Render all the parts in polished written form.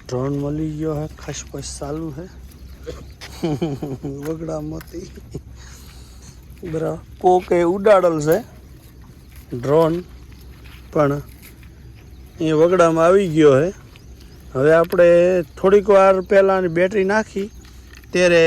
Drone मળી ગયો है खसपस चालू है વગડા મોતી બરા કોકે ઉડાડલ છે ડ્રોન પણ એ વગડામાં આવી ગયો है હવે આપણે થોડીક વાર પહેલાની બેટરી નાખી ત્યારે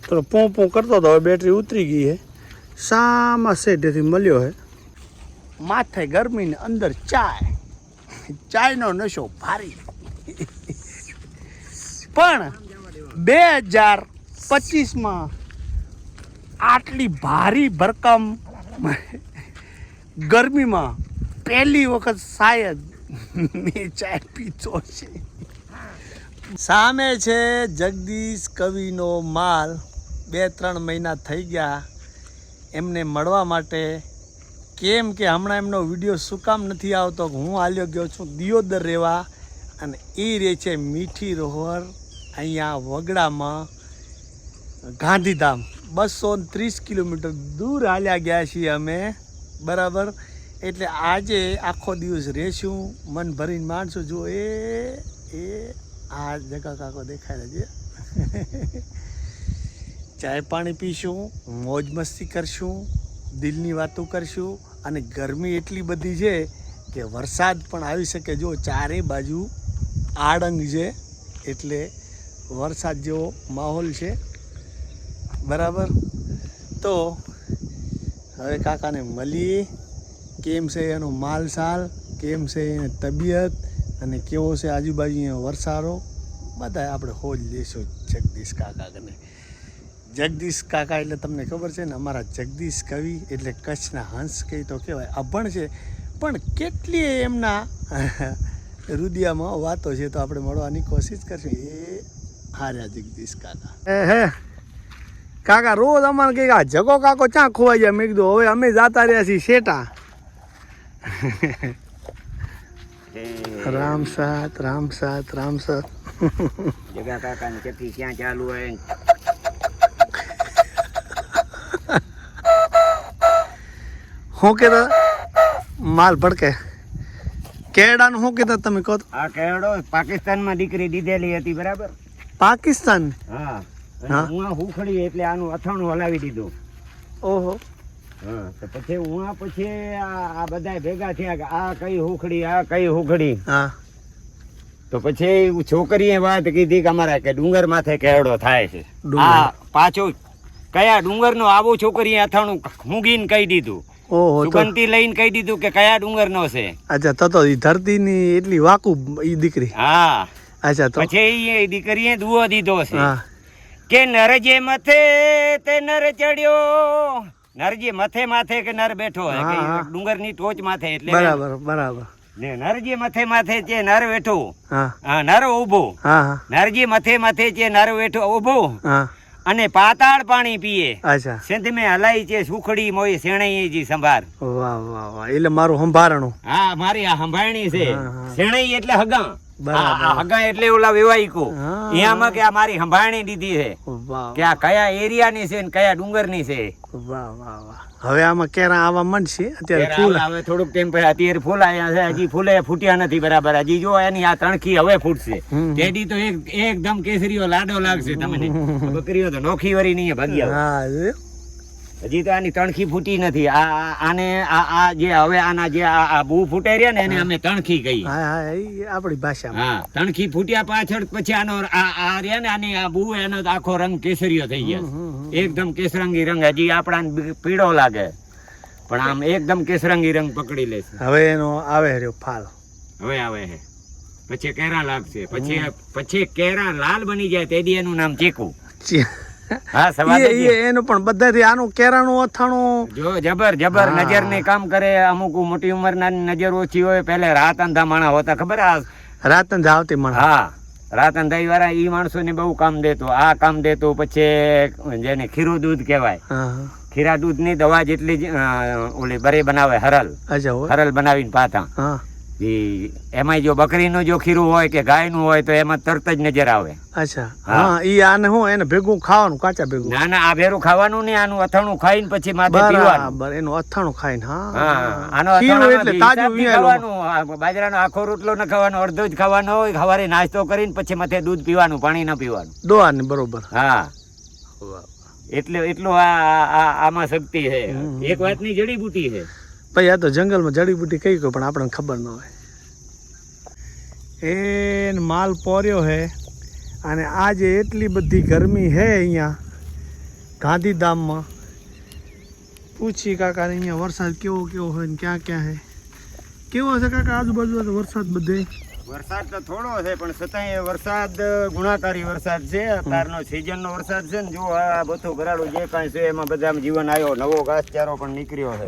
પેલો પોં પોં કરતો હતો હવે બેટરી ઉતરી ગઈ है સામા સેટેથી મળ્યો है માથે ગરમીને અંદર ચાયનો નશો ભારી પણ 2025 આટલી ભારી ભરકમ ગરમીમાં પહેલી વખત શાયદ મેં ચાય પીતો છે સામે છે જગદીશ કવિનો માલ 2-3 મહિના થઈ ગયા એમને મળવા માટે કેમ કે હમણાં એમનો વિડીયો શું કામ નથી આવતો હું હાલ્યો ગયો છું દિયોદર રહેવા અને એ રહે છે મીઠી રોહર અહીંયા વગડામાં ગાંધીધામ 230 કિલોમીટર દૂર હાલ્યા ગયા છીએ અમે બરાબર એટલે આજે આખો દિવસ રહેશું મન ભરીને માણશું જો એ આ જગા કાકો દેખાય છે ચાય પાણી પીશું મોજ મસ્તી કરશું દિલની વાતો કરશું અને ગરમી એટલી બધી છે કે વરસાદ પણ આવી શકે જો ચારે બાજુ આડંગ છે એટલે વરસાદ જેવો માહોલ છે બરાબર તો હવે કાકાને મળી કેમ છે એનો માલસાલ કેમ છે એની તબિયત અને કેવો છે આજુબાજુ વરસારો બધા આપણે હોજ લેશું જગદીશ કાકા કને જગદીશ કાકા એટલે તમને ખબર છે ને અમારા જગદીશ કવિ એટલે કચ્છના હંસ કહી તો કહેવાય અભણ છે પણ કેટલી એમના રુદિયામાં વાતો છે તો આપણે મળવાની કોશિશ કરશું એ હાર્યા જગદીશ કાકા હે કાકા રોજ અમારે કંઈક આ જગો કાકો ક્યાં ખોવાઈ જાય મેં કીધું હવે અમે જાતા રહ્યા છીએ શેટા રામ સાત જગા કાકા ની ચકી ક્યાં ચાલુ હોય હું કહેતા માલ ભડકે કેળાનું શું કહેતા તમે કહો આ કેળો પાકિસ્તાનમાં દીકરી દીધેલી હતી બરાબર પાકિસ્તાન હા હું હુખડી એટલે આનું અથાણું હલાવી દીધું ઓહો હા તો પછી આ બધા ભેગા થયા કે આ કઈ હુખડી હા તો પછી છોકરીએ વાત કીધી કે અમારા કે ડુંગર માથે કેળો થાય છે આ પાછો કયા ડુંગર નો આવો છોકરીએ અથાણું મૂંગીને કહી દીધું ઓહો સુગંધી લઈને કહી દીધું કે કયા ડુંગર નો છે અચ્છા તો ધરતી ની એટલી વાકુ ઈ દીકરી હા અચ્છા તો પછી એ દીકરીએ દુઓ દીધો છે હા કે નરજે મથે તે નર ચડ્યો નરજે માથે કે નર બેઠો હે કે ડુંગર ની ટોચ માથે એટલે બરાબર ને નરજે માથે છે નર બેઠો હા નર ઊભો હા નરજે માથે છે નર બેઠો ઊભો હા અને પાતાળ પાણી પીએ અચ્છા સિંધ મે હલાઈ છે સુખડી મોય શેણઈ જી સંભાર વાહ એટલે મારું સંભારણું હા મારી આ સંભારણી છે શેણઈ એટલે હગા હગા એટલે ઓલા વેવાઈકો એમાં કે આ મારી સંભારણી દીધી છે કે આ કયા એરિયા ની છે ને કયા ડુંગર ની છે વાહ હવે આમાં કેરા આવા મંડશે અત્યારે ફૂલ હવે થોડુંક ટાઈમ પછી અત્યારે ફૂલ આયા છે હજી ફૂલે ફૂટ્યા નથી બરાબર હજી જો એની આ તણખી હવે ફૂટશે તેડી તો એકદમ કેસરીઓ લાડો લાગશે તમને બકરીઓ તો નોખી વરી નહીં ભાગ્યા હા હજી તો આની તણખી ફૂટી નથી આને આ જે હવે આના જે આ બૂ ફૂટે રહ્યા ને એને અમે તણખી કહી આપણી ભાષામાં હા તણખી ફૂટ્યા પાછળ પછી આનો આ રહ્યા ને આની આ બૂ એનો આખો રંગ કેસરીયો થઈ ગયા એકદમ કેસરંગી રંગ હજી આપણા પીળો લાગે પણ આમ એકદમ કેસરંગી રંગ પકડી લેશે હવે એનો આવે રહ્યો ફાલ હવે આવે છે પછી કેરા લાગશે પછી કેરા લાલ બની જાય તેદી એનું નામ ચીકુ હા એનું પણ બધાથી આનું કેરાનું અથાણું જો જબર નજર ને કામ કરે અમુક મોટી ઉંમર ના નજર ઓછી હોય પેલે રાત અંધા માણા હોતા ખબર રાત અંધા આવતી માણસ હા રાત અંધાઈ વાળા ઈ માણસો ને બહુ કામ દેતો પછી જેને ખીરું દૂધ કહેવાય ખીરા દૂધ ની દવા જેટલી ઓલી બરે બનાવે હરલ બનાવીને પાતા એમાં જો બકરીનું જો ખીરું હોય કે ગાયનું હોય તો એમાં તરત જ નજર આવે. અચ્છા હા, ઈ આને હું એને ભેગું ખાવાનું કાચા ભેગું? ના ના, આ ભેરું ખાવાનું નહીં, આનું અથાણું ખાઈને પછી માથે પીવાનું. બરાબર, એનું અથાણું ખાઈને. હા આનો ખીરું એટલે તાજું ખાવાનું, બાજરાનો આખો રોટલો ન ખાવાનો, અડધો જ ખાવાનો હોય. સવારે નાસ્તો કરીને પછી માથે દૂધ પીવાનું, પાણી ન પીવાનું. દોવાને બરોબર. હા, એટલું આમાં શક્તિ છે. એક વાતની જડીબુટી છે ભાઈ. આ તો જંગલમાં જડીબુટી કઈ પણ આપણને ખબર ન હોય. એ માલ પોર્યો હે અને આજે એટલી બધી ગરમી હે અહીંયા ગાંધીધામમાં. પૂછી કાકા અહીંયા વરસાદ કેવો કેવો હોય ને ક્યાં ક્યાં હે કેવો છે કાકા? આજુબાજુ તો વરસાદ બધે. વરસાદ તો થોડો છે પણ છતાંય વરસાદ ગુણાકારી વરસાદ છે. અત્યારનો સિઝનનો વરસાદ છે ને. જો આ બધું ઘરાડું જે કાંઈ છે એમાં બધામાં જીવન આવ્યો, નવો ઘાસચારો પણ નીકળ્યો છે.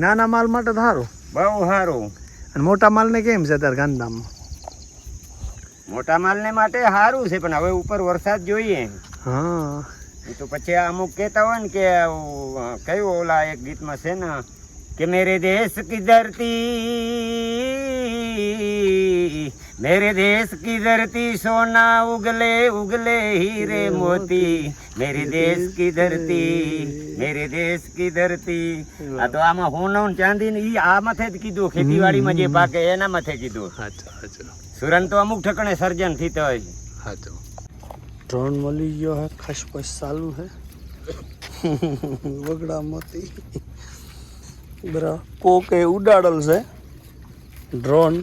નાના માલ માટે તો સારું, બહુ સારું. અને મોટા માલને કેમ છે અત્યારે ગાંધીધામમાં? મોટા માલને માટે સારું છે પણ હવે ઉપર વરસાદ જોઈએ. હા, એ તો પછી અમુક કહેતા હોય ને કે કયું ઓલા એક ગીતમાં છે ને કે મેરે દેશ કી ધરતી, मेरे देश की धरती सोना उगले उगले हीरे मोती, मेरे देश की धरती, मेरे देश की धरती. આ તો આમાં હોનું ચાંદી ને ઈ આ માથે જ કીધું, ખેતીવાડીમાં જે પાકે એના માથે કીધું. સુરન તો અમુક ઠકણે સર્જન થતો હોય છે. ડ્રોન મળી ગયો હે, ખસપસ ચાલુ હે વગડામાંથી. બરાબર, કોકે ઉડાડેલ છે ડ્રોન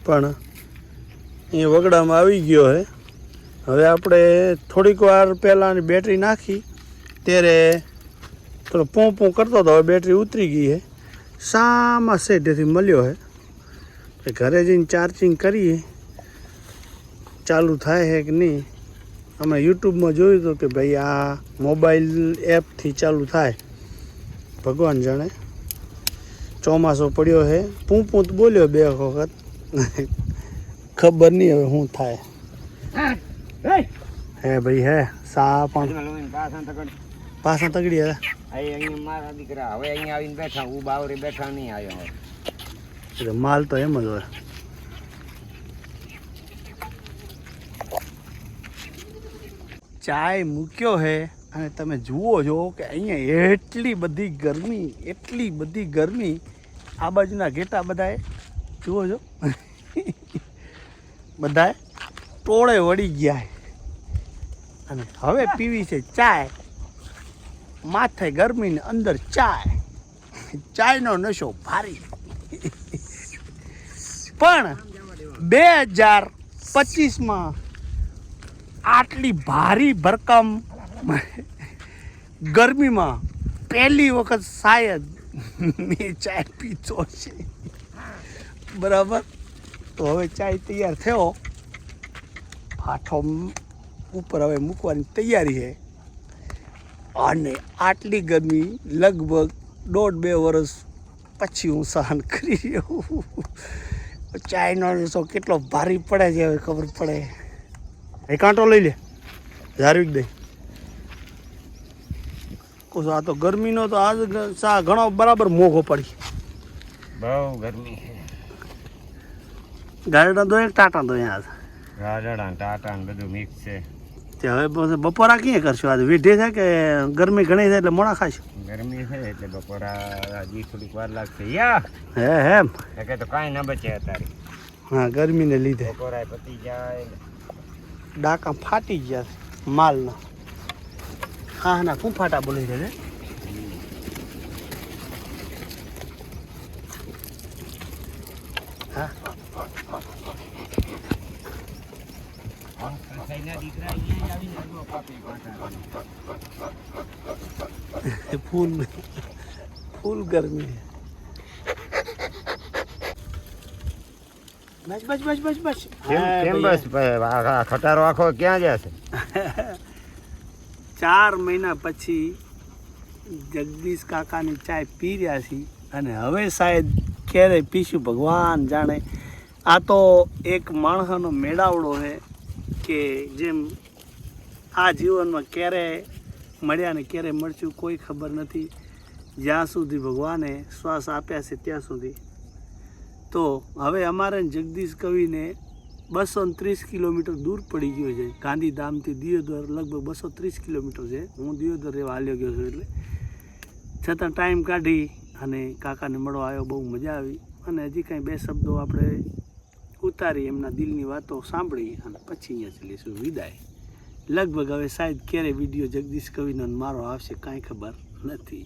પણ એ વગડામાં આવી ગયો હે. હવે આપણે થોડીક વાર પહેલાં બેટરી નાખી ત્યારે થોડો પોં પોં કરતો હતો, હવે બેટરી ઉતરી ગઈ છે. સામા સેટેથી મળ્યો હે. ઘરે જઈને ચાર્જિંગ કરીએ ચાલુ થાય છે કે નહીં. અમે યુટ્યુબમાં જોયું હતું કે ભાઈ આ મોબાઈલ એપથી ચાલુ થાય, ભગવાન જાણે. ચોમાસો પડ્યો છે, પૂં પૂં બોલ્યો 2 વખત, ખબર નહીં હવે શું થાય. હે ભાઈ હે સા પણ પાછા તગડી હવે મારા દીકરા હવે અહીંયા આવીને બેઠા, હું બાવરી બેઠા નહીં આવ્યો. માલ તો એમ જ હોય. ચાય મૂક્યો હે અને તમે જુઓ છો કે અહીંયા એટલી બધી ગરમી. આ બાજુના ઘેટા બધાએ જુઓ છો બધાએ ટોળે વળી ગયા અને હવે પીવી છે ચાય. માથે ગરમી ને અંદર ચાયનો નશો ભારી. પણ 2025માં આટલી ભારી ભરકમ ગરમીમાં પહેલી વખત શાયદ મેં ચાય પીતો છે. બરાબર, તો હવે ચાય તૈયાર થયો, ફાટો ઉપર હવે મૂકવાની તૈયારી છે. અને આટલી ગરમી લગભગ 1.5-2 વર્ષ પછી હું સહન કરી રહ્યો. ચાયનો નશો કેટલો ભારી પડે છે હવે ખબર પડે. એ કાંટો લઈ લે ઝારવીક દઈ. આ તો ગરમીનો તો આજ સા ઘણો બરાબર મોઘો પડી. બહુ ગરમી છે. ગારડા તો એક ટાટા તો અહીંયા ગારડા ટાટા ને બધું મિક્સ છે. તે હવે બપોરા ક્યાં કરશું? આજે વીઢે છે કે ગરમી ઘણી છે એટલે મોડા ખાશું? ગરમી છે એટલે બપોરા હજી થોડીક વાર લાગશે. યા હે એમ કે તો કાંઈ ન બચે અત્યારે. હા, ગરમીને લીધે બપોરા પતી જાય, ડાકા ફાટી ગયા માલના. હા ના શું ફાટા બોલી છે? હા, ફૂલ ગરમી. બસ કેમ બસ ખટારો આખો ક્યાં જશે? 4 મહિના પછી જગદીશ કાકાની ચાય પી રહ્યા છીએ અને હવે શાયદ ક્યારે પીશું ભગવાન જાણે. આ તો એક માણસનો મેળાવડો છે કે જેમ આ જીવનમાં ક્યારે મળ્યા ને ક્યારે મળશું કોઈ ખબર નથી. જ્યાં સુધી ભગવાને શ્વાસ આપ્યા છે ત્યાં સુધી. તો હવે અમારે જગદીશ કવિને 230 કિલોમીટર દૂર પડી ગયો છે. ગાંધીધામથી દિયોદર લગભગ 230 કિલોમીટર છે. હું દિયોદર રહેવા હાલ્યો ગયો છું, એટલે છતાં ટાઈમ કાઢી અને કાકાને મળવા આવ્યો. બહુ મજા આવી. અને હજી કાંઈ 2 શબ્દો આપણે ઉતારી, એમના દિલની વાતો સાંભળી અને પછી અહીંયા ચલીશું વિદાય. લગભગ હવે શાયદ ક્યારે વિડીયો જગદીશ કવિનો મારો આવશે કાંઈ ખબર નથી.